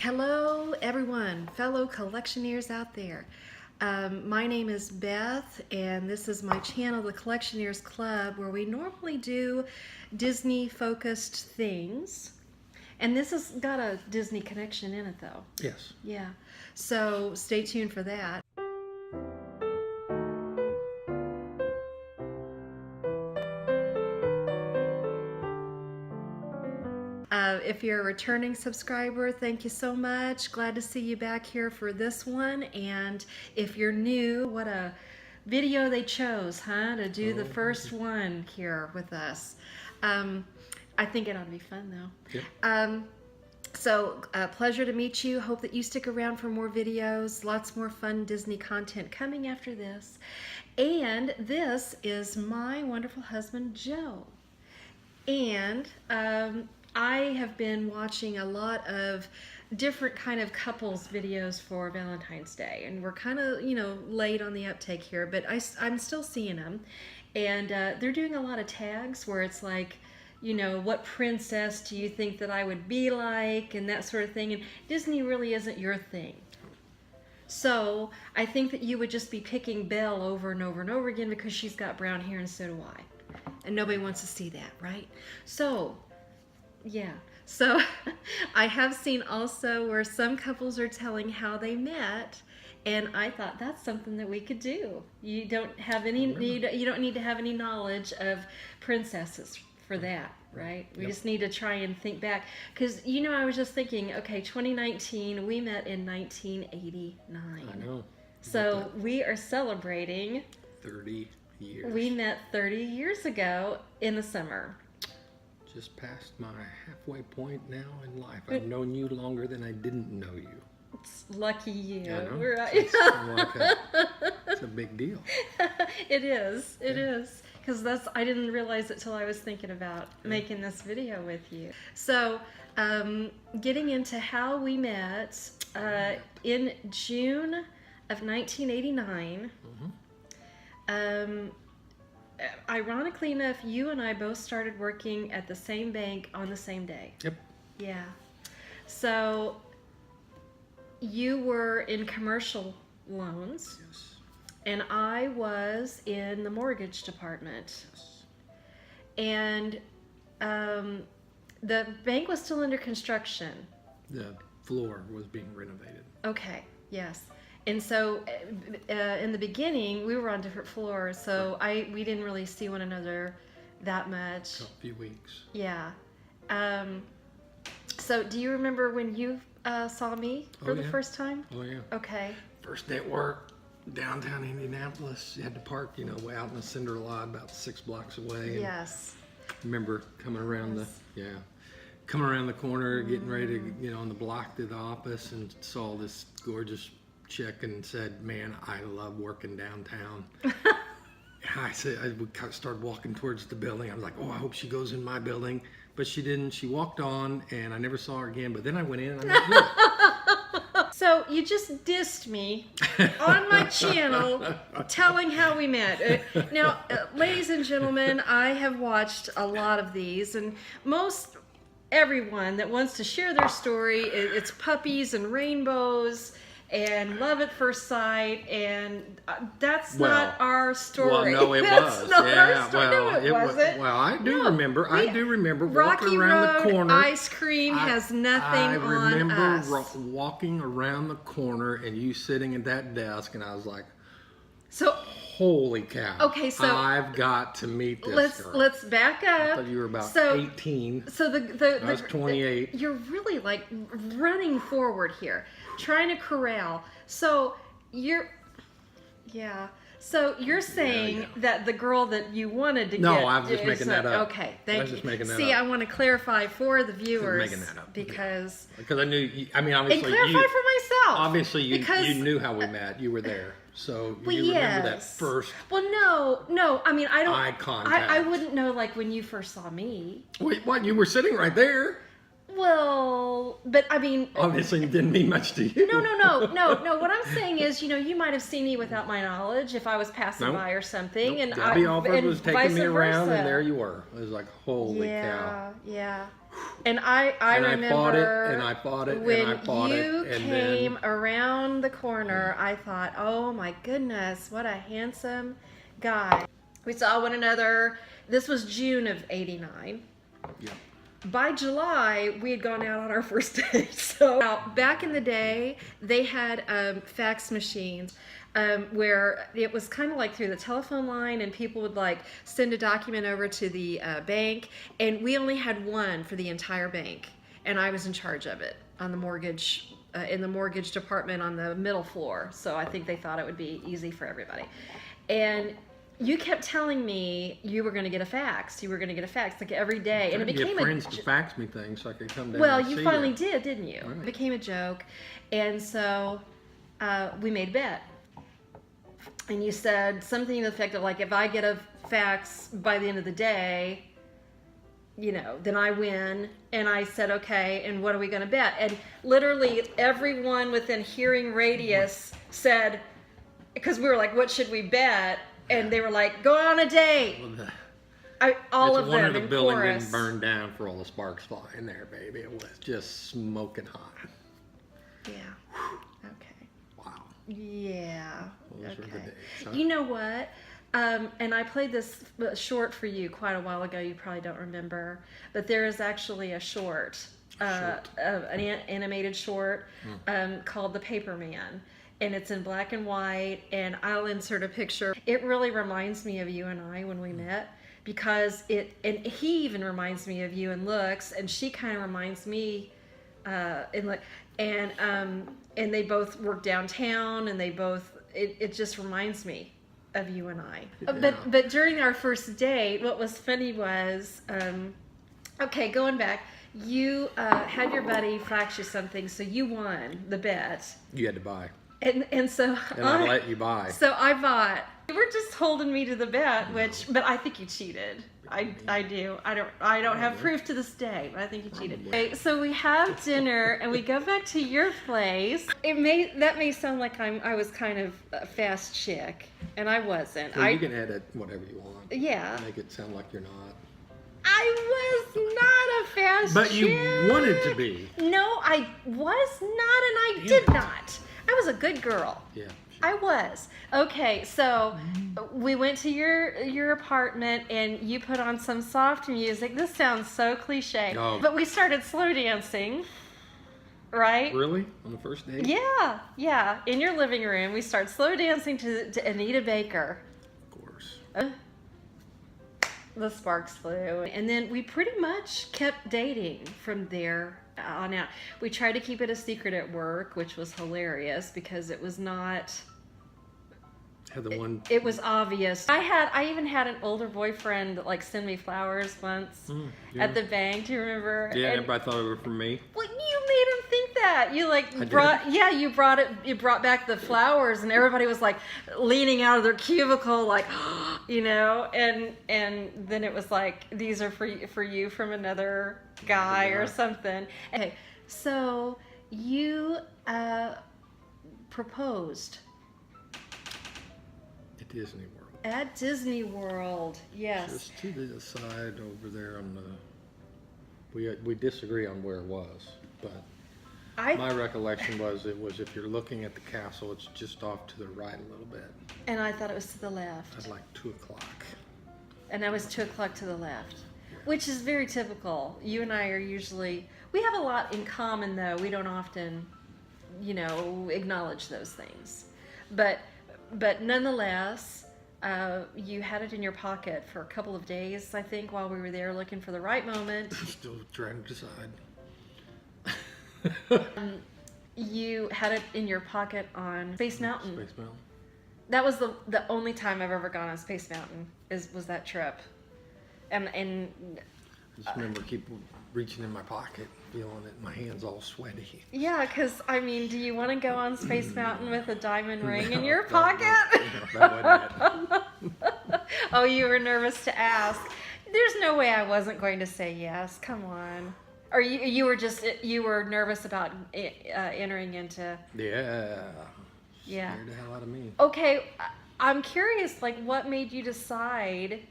Hello everyone, fellow collectioneers out there. My name is Beth and this is my channel, the Collectionears Club, where we normally do Disney focused things. And this has got a Disney connection in it though. Yes. Yeah, so stay tuned for that. If you're a returning subscriber, thank you so much. Glad to see you back here for this one. And if you're new, what a video they chose, huh? To do the first one here with us. I think it ought to be fun though. Yep. So, pleasure to meet you. Hope that you stick around for more videos. Lots more fun Disney content coming after this. And this is my wonderful husband, Joe. And I have been watching a lot of different kind of couples videos for Valentine's Day, and we're kind of, late on the uptake here, but I'm still seeing them, and they're doing a lot of tags where it's like, what princess do you think that I would be like, and that sort of thing, and Disney really isn't your thing. So I think that you would just be picking Belle over and over and over again because she's got brown hair and so do I. And nobody wants to see that, right? So, yeah. So I have seen also where some couples are telling how they met, and I thought that's something that we could do. You don't have any need. You don't need to have any knowledge of princesses for that, right? We just need to try and think back, because I was just thinking, okay, 2019, we met in 1989. I know. So we are celebrating 30 years. We met 30 years ago in the summer. Just past my halfway point now in life. I've known you longer than I didn't know you. It's lucky you. I know. Right? It's a big deal. It is. It is. Because I didn't realize it till I was thinking about making this video with you. So, getting into how we met, in June of 1989, ironically enough, you and I both started working at the same bank on the same day. Yep. Yeah. So you were in commercial loans. Yes. And I was in the mortgage department. Yes. And the bank was still under construction. The floor was being renovated. Okay, yes. And so in the beginning, we were on different floors, so we didn't really see one another that much. A few weeks. Yeah. So do you remember when you saw me for the first time? Oh, yeah. Okay. First day at work, downtown Indianapolis. You had to park, way out in the cinder lot about 6 blocks away. Yes. Remember coming around coming around the corner, getting ready to, on the block to the office, and saw this gorgeous chick and said, "Man, I love working downtown." I started walking towards the building. I was like, "Oh, I hope she goes in my building," but she didn't. She walked on, and I never saw her again. But then I went in, and I met you. So you just dissed me on my channel, telling how we met. Now, ladies and gentlemen, I have watched a lot of these, and everyone that wants to share their story, it's puppies and rainbows and love at first sight, and that's not our story. Well, no, it that's was. Not yeah, our story. well, No, it wasn't. Well, I do remember. I do remember Rocky walking around Road the corner. Ice cream has nothing on us. I remember walking around the corner and you sitting at that desk, and I was like, so. Holy cow. Okay, so I've got to meet this girl. Let's back up. I thought you were about 18. So I was 28. You're really like running forward here, trying to corral. So So you're saying that the girl that you wanted to get. No, I was just making that up. Okay, thank you. I was just making that See, up. I want to clarify for the viewers. Making that up. Because I knew. Obviously, and clarify for myself. Obviously, you knew how we met. You were there. So you remember that first no. I mean, I don't. eye contact. I wouldn't know like when you first saw me. Wait, what? You were sitting right there. Well, but I mean, Obviously, it didn't mean much to you. no. What I'm saying is, you might have seen me without my knowledge if I was passing Nope. by or something, and Debbie Alford was taking vice me around, versa. and there you were. It was like, holy cow. Yeah. And I And remember I fought it, and I fought it, when and I fought you it, and came then around the corner, I thought, oh my goodness, what a handsome guy. We saw one another. This was June of '89. Yep. By July, we had gone out on our first date. So now, back in the day, they had fax machines where it was kind of like through the telephone line, and people would like send a document over to the bank, and we only had one for the entire bank, and I was in charge of it on the mortgage in the mortgage department on the middle floor. So I think they thought it would be easy for everybody, and you kept telling me you were going to get a fax. You were going to get a fax like every day, and it became get friends to fax me things so I could come down. Well, and you see finally you. did, didn't you? Right. It became a joke, and so we made a bet. And you said something to the effect of like, if I get a fax by the end of the day, then I win. And I said, okay, and what are we going to bet? And literally everyone within hearing radius said, because we were like, what should we bet? And they were like, go on a date. Well, all it's of wonder them the in building chorus. didn't burn down for all the sparks flying there, baby. It was just smoking hot. Yeah. Okay. Wow. Yeah. Those were the days, huh? You know what? And I played this short for you quite a while ago. You probably don't remember, but there is actually a short, an animated short called The Paper Man. And it's in black and white, and I'll insert a picture. It really reminds me of you and I when we met, because and he even reminds me of you in looks, and she kind of reminds me in look, and they both work downtown, and they both, it just reminds me of you and I. Yeah. But during our first date, what was funny was, okay, going back, you had your buddy fax you something, so you won the bet. You had to buy. And so And I let you buy. So I bought. You were just holding me to the bet, but I think you cheated. I do. I don't have proof to this day, but I think you cheated. Okay, so we have dinner and we go back to your place. That may sound like I was kind of a fast chick, and I wasn't. Well, you can edit whatever you want. Yeah. Make it sound like you're not. I was not a fast But chick. you wanted to be. No, I was not, and I did not. I was a good girl. Yeah. I was. Okay, so we went to your apartment and you put on some soft music. This sounds so cliche. Oh. But we started slow dancing, right? Really? On the first date? Yeah. In your living room, we started slow dancing to Anita Baker. Of course. The sparks flew. And then we pretty much kept dating from there on out. We tried to keep it a secret at work, which was hilarious because it was not... Had the one. It was obvious. I even had an older boyfriend that like send me flowers once yeah. at the bank. Do you remember? Yeah, And, everybody thought it was from me. well, you made him think that. You like I brought did. yeah, you brought back the flowers, and everybody was like leaning out of their cubicle like and then it was like, these are for you from another guy or something. Okay. So you proposed Disney World. at Disney World, yes. Just to the side over there on the. We disagree on where it was, but my recollection was if you're looking at the castle, it's just off to the right a little bit. And I thought it was to the left. At like 2:00. And I was 2:00 to the left, which is very typical. You and I are usually, we have a lot in common though. We don't often, acknowledge those things. But nonetheless, you had it in your pocket for a couple of days, I think, while we were there looking for the right moment. Still trying to decide. You had it in your pocket on Space Mountain. Space Mountain. That was the only time I've ever gone on Space Mountain was that trip. And I just remember keep reaching in my pocket, feeling it, my hands all sweaty. yeah, because do you want to go on Space Mountain with a diamond ring in No, your that pocket? wasn't it. Oh, you were nervous to ask. There's no way I wasn't going to say yes. Come on. Or you were just you were nervous about entering into. Yeah. Yeah. Scared the hell out of me. Okay, I'm curious. Like, what made you decide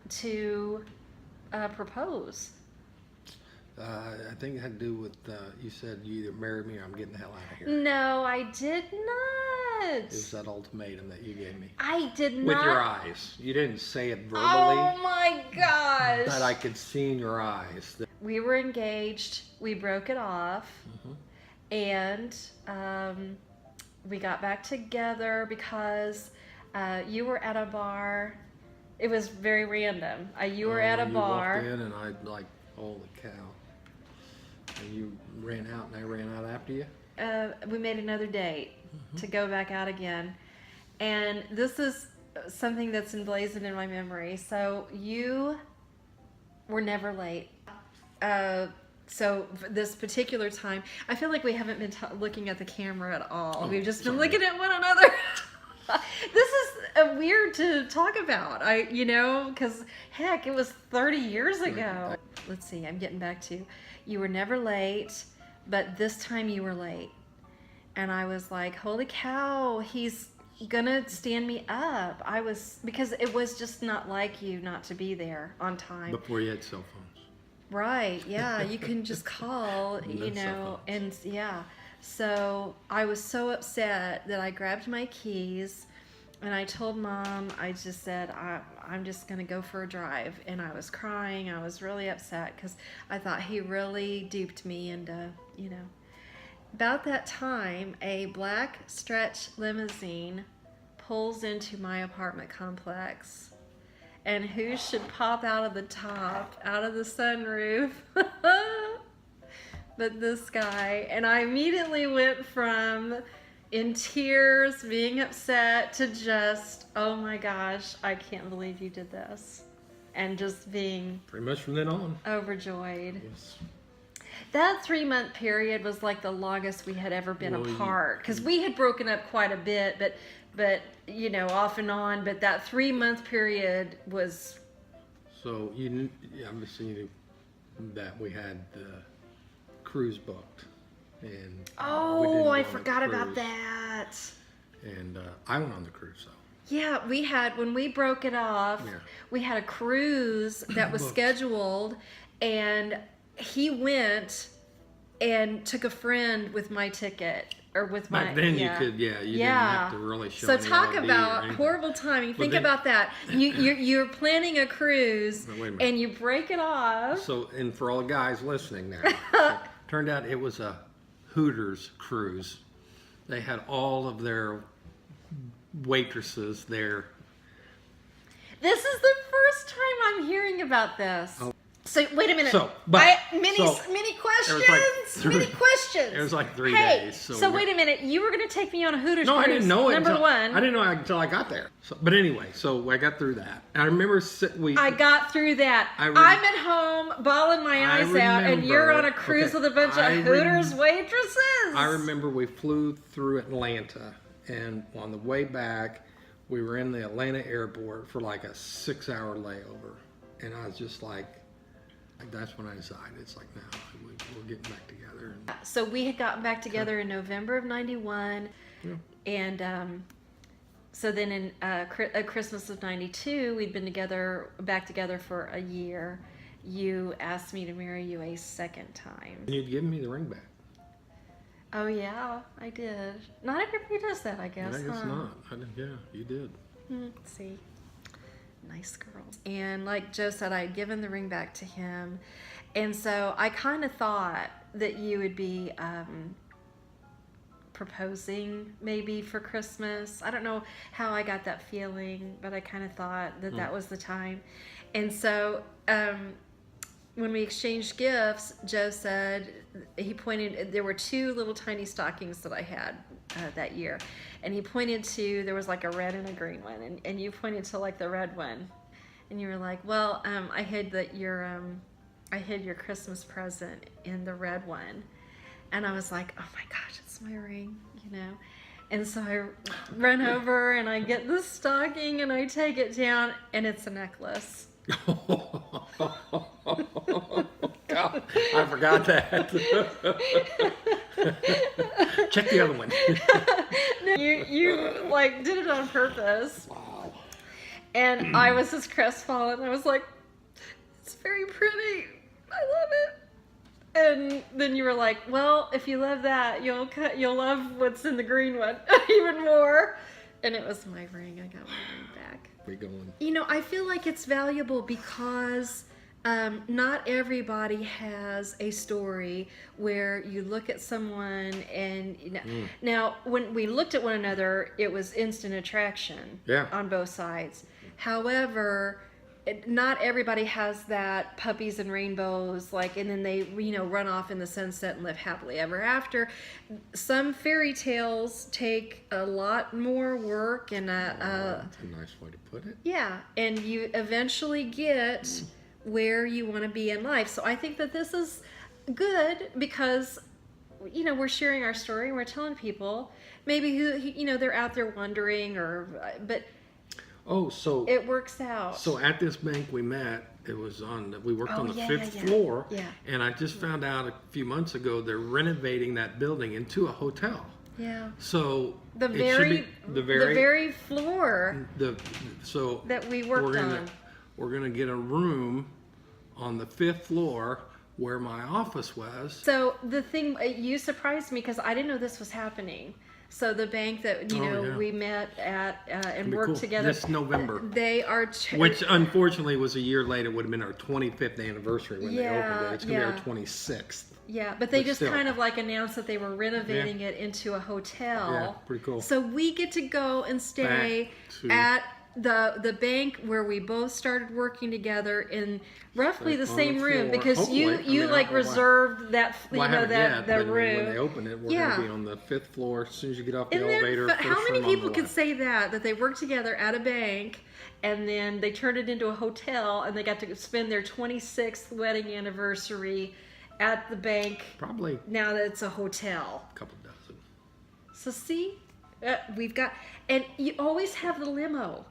to propose? I think it had to do with you said you either marry me or I'm getting the hell out of here. No, I did not. It was that ultimatum that you gave me. I did not. With your eyes. You didn't say it verbally. Oh my gosh. But I could see in your eyes. We were engaged. We broke it off. And we got back together because you were at a bar. It was very random. You were at a bar. You walked in and I like, holy cow. And you ran out and I ran out after you? We made another date to go back out again. And this is something that's emblazoned in my memory. So you were never late. So this particular time, I feel like we haven't been looking at the camera at all. Oh, We've just been sorry. looking at one another. This is weird to talk about. Because heck, it was 30 years ago. Let's see, I'm getting back to, you were never late, but this time you were late. And I was like, holy cow, he's gonna stand me up. Because it was just not like you not to be there on time. Before you had cell phones. Right, yeah, you can just call, and yeah. So I was so upset that I grabbed my keys and I told Mom, I just said, I'm just going to go for a drive. And I was crying. I was really upset because I thought he really duped me. And, about that time, a black stretch limousine pulls into my apartment complex. And who should pop out of the top, out of the sunroof, but this guy. And I immediately went from in tears, being upset, to just, oh my gosh, I can't believe you did this. And just being pretty much from then on. Overjoyed. Yes. That 3-month period was like the longest we had ever been apart. Because we had broken up quite a bit, but off and on. But that 3-month period was. So you knew, obviously you knew that we had the cruise booked, and we didn't go I on the forgot about cruise. that. And I went on the cruise though. Yeah, we had, when we broke it off, we had a cruise that was scheduled, and he went and took a friend with my ticket. Or with Back then you could, you didn't have to really show any talk ID or about anything. horrible timing. Think about that. You're planning a cruise and you break it off. So, and for all the guys listening there, turned out it was a Hooters cruise. They had all of their waitresses there. This is the first time I'm hearing about this. Oh. So wait a minute. Many questions. Many questions. It was like 3 hey, days. So wait a minute. You were going to take me on a Hooters No, cruise. I didn't know it. Number one. I didn't know it until I got there. So, but anyway, so I got through that. I remember I got through that. I'm at home bawling my eyes out, and you're on a cruise with a bunch of Hooters waitresses. I remember we flew through Atlanta, and on the way back, we were in the Atlanta airport for like a 6-hour layover, and I was just like, that's when I decided, it's like, no, we're getting back together. So we had gotten back together in November of '91, and so then in Christmas of '92, we'd been back together for a year. You asked me to marry you a second time. And you'd given me the ring back. Oh yeah, I did. Not everybody does that, I guess. I guess not. Yeah, you did. Let's see. Nice girl. And like Joe said, I had given the ring back to him. And so I kind of thought that you would be proposing maybe for Christmas. I don't know how I got that feeling, but I kind of thought that that was the time. And so when we exchanged gifts, Joe said, he pointed, there were 2 little tiny stockings that I had that year. And he pointed to, there was like a red and a green one. And you pointed to like the red one. And you were like, well, I hid your Christmas present in the red one. And I was like, oh my gosh, it's my ring, And so I run over and I get the stocking and I take it down and it's a necklace. Oh, I forgot that. Check the other one. No, you like did it on purpose. Wow. And I was just crestfallen. I was like, it's very pretty. I love it. And then you were like, well, if you love that, you'll love what's in the green one even more. And it was my ring. I got my ring back. We're going. You know, I feel like it's valuable because not everybody has a story where you look at someone and now when we looked at one another, it was instant attraction on both sides. However, not everybody has that puppies and rainbows, like, and then they, run off in the sunset and live happily ever after. Some fairy tales take a lot more work and that's a nice way to put it. Yeah, and you eventually get where you want to be in life. So I think that this is good because, we're sharing our story and we're telling people maybe who, they're out there wondering but Oh, so it works out. So at this bank we met, we worked on the fifth floor, and I just found out a few months ago they're renovating that building into a hotel. Yeah. So the very floor that we worked on. We're gonna get a room on the fifth floor where my office was. So the thing, you surprised me because I didn't know this was happening. So the bank that we met at and worked together this November. They are, which unfortunately was a year later. Would have been our 25th anniversary when they opened it. It's gonna be our 26th. Yeah, but they just kind of like announced that they were renovating it into a hotel. Yeah, pretty cool. So we get to go and stay at the bank where we both started working together in roughly the same room because you reserved that that room. When they open it, we're gonna be on the fifth floor as soon as you get off the elevator. But how many people could say that they worked together at a bank and then they turned it into a hotel and they got to spend their 26th wedding anniversary at the bank? Probably. Now that it's a hotel. A couple dozen. So see, we've got, and you always have the limo.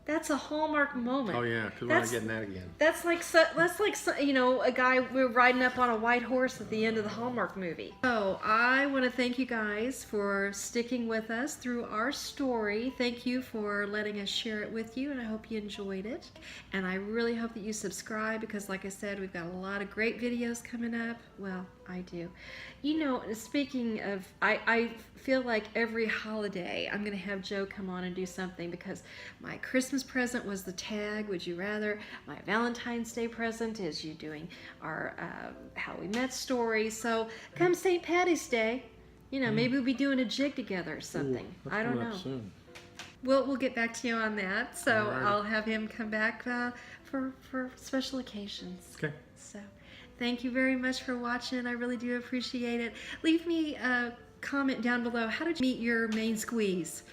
That's a Hallmark moment. Oh yeah, because we're not getting that again. That's like a guy we're riding up on a white horse at the end of the Hallmark movie. So I want to thank you guys for sticking with us through our story. Thank you for letting us share it with you, and I hope you enjoyed it. And I really hope that you subscribe because, like I said, we've got a lot of great videos coming up. Well, I do. Speaking of, I feel like every holiday I'm going to have Joe come on and do something because my Christmas present was the tag, Would You Rather? My Valentine's Day present is you doing our How We Met story. So come St. Patty's Day, maybe we'll be doing a jig together or something. I don't know. Soon. We'll get back to you on that. So I'll have him come back for special occasions. Okay. So thank you very much for watching. I really do appreciate it. Leave me a comment down below. How did you meet your main squeeze?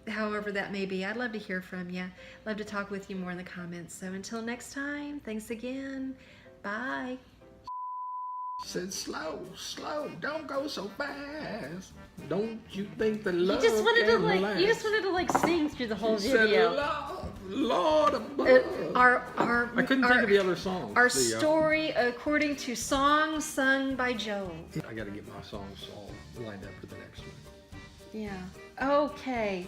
However that may be. I'd love to hear from you. Love to talk with you more in the comments. So until next time, thanks again. Bye. Said slow, don't go so fast. Don't you think the love You just wanted to last? sing through the whole She video. Said, Lord above. I couldn't think of the other songs. Our story according to songs sung by Joe. I got to get my songs all lined up for the next one. Yeah. Okay.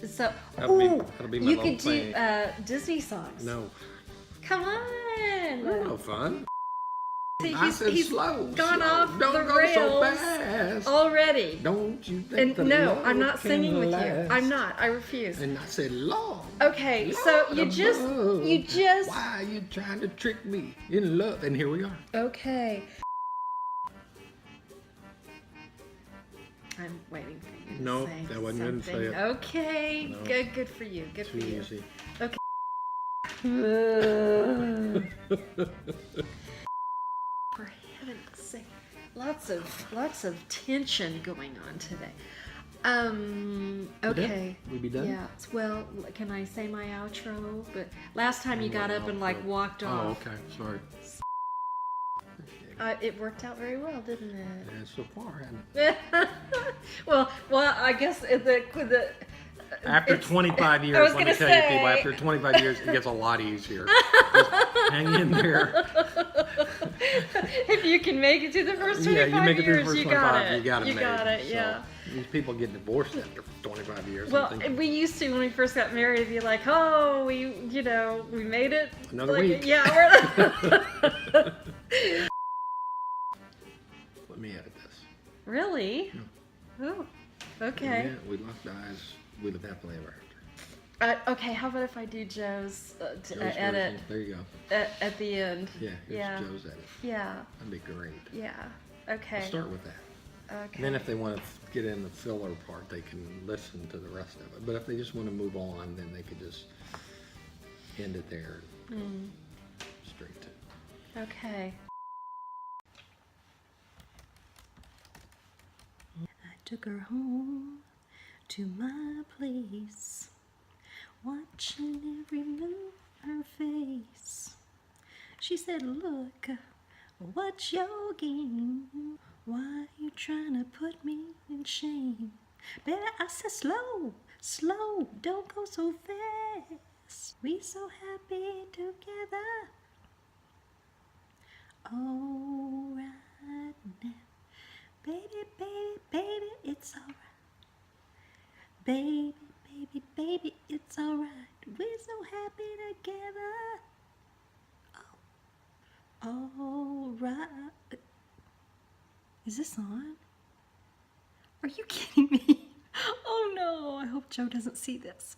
So, That'll be my you little could thing. do Disney songs. No. Come on. They're no fun. See, I said he's slow. gone off don't the go rails so fast. already. Don't you think And the no, love I'm not can singing with you. last? I'm not. I refuse. And I said, Lord. Okay, so you just. Why are you trying to trick me in love? And here we are. Okay. I'm waiting for you to No, say that wasn't going to say something. it. Okay, No. good for you. Good Too for you. easy. Okay. For heaven's sake, lots of tension going on today. Okay. We be done? Yeah. Well, can I say my outro? But last time you got up and walked off. Oh, okay. Sorry. It worked out very well, didn't it? Yeah, so far, hasn't it? well, I guess After 25 years, let me tell you people, after 25 years, it gets a lot easier. Just hang in there. If you can make it to the first 25 yeah, you make it through the years, first you 25, got it. you got it. You made. got it, So, yeah. these people get divorced after 25 years. Well, I'm thinking, we used to, when we first got married, it'd be like, oh, we made it. Another like, week. Yeah, we're let me edit this. Really? Oh, okay. Yeah, we locked eyes. We live happily ever after. Okay, how about if I do Joe's Joe's edit version. There you go. at the end? Yeah, here's Yeah. Joe's edit. Yeah, That'd be great. yeah. Okay. We'll start with that. Okay. And then if they want to get in the filler part, they can listen to the rest of it. But if they just want to move on, then they could just end it there. Straight to. Okay. I took her home to my place, watching every move her face. She said, look, what's your game? Why you trying to put me in shame? Baby, I said, slow, slow, don't go so fast. We so happy together. All right now. Baby, baby, baby, it's alright. Baby, baby, baby, it's alright. We're so happy together. Oh, alright. Is this on? Are you kidding me? Oh no, I hope Joe doesn't see this.